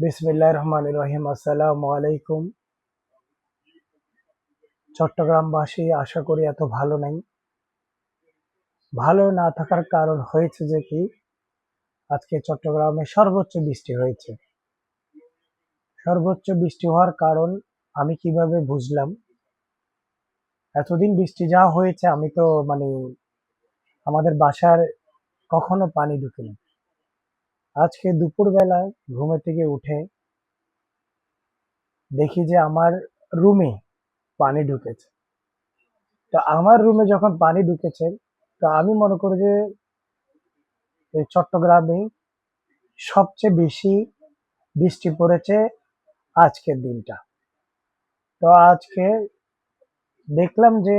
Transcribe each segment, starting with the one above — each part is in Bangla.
বিসমিল্লাহির রহমানির রহিম। আসসালামু আলাইকুম। চট্টগ্রামবাসী আশা করি এত ভালো নাই। ভালো না থাকার কারণ হয়েছে যে কি, আজকে চট্টগ্রামে সর্বোচ্চ বৃষ্টি হয়েছে। সর্বোচ্চ বৃষ্টি হওয়ার কারণ আমি কিভাবে বুঝলাম? এতদিন বৃষ্টি যা হয়েছে আমি তো আমাদের বাসার কখনো পানি ঢুকেনি। আজকে দুপুরবেলা ঘুমে থেকে উঠে দেখি যে আমার রুমে পানি ঢুকেছে। তো আমার রুমে যখন পানি ঢুকেছে, তো আমি মনে করি যে এই চট্টগ্রামে সবচেয়ে বেশি বৃষ্টি পড়েছে আজকের দিনটা। তো আজকে দেখলাম যে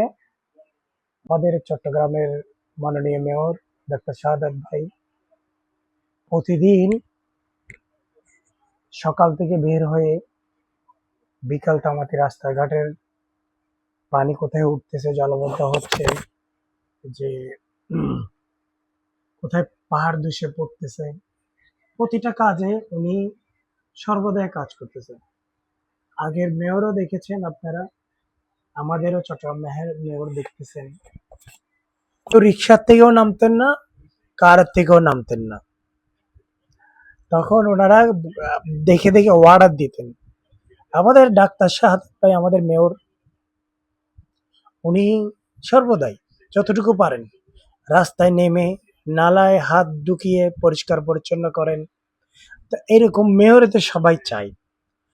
আমাদের চট্টগ্রামের মাননীয় মেয়র ডক্টর শাহাদাত ভাই প্রতিদিন সকাল থেকে বের হয়ে বিকাল তামাতি রাস্তাঘাটের পানি কোথায় উঠতেছে, জলবদ্ধ হচ্ছে, যে কোথায় পাহাড় ধসে পড়তেছে, প্রতিটা কাজে উনি সর্বদাই কাজ করতেছেন। আগের মেয়রও দেখেছেন আপনারা, আমাদেরও চট্টগ্রাম মেয়র দেখতেছেন। তো রিক্সার থেকেও নামতেন না, কার থেকেও নামতেন না। তখন ওনারা দেখে দেখে অর্ডার দিতেন। আমাদের ডাক্তার শাহাদাত ভাই, আমাদের মেয়র, উনি সর্বদাই যতটুকু পারেন রাস্তায় নেমে নালায় হাত ঢুকিয়ে পরিষ্কার পরিচ্ছন্ন করেন। তো এরকম মেয়রে তো সবাই চাই।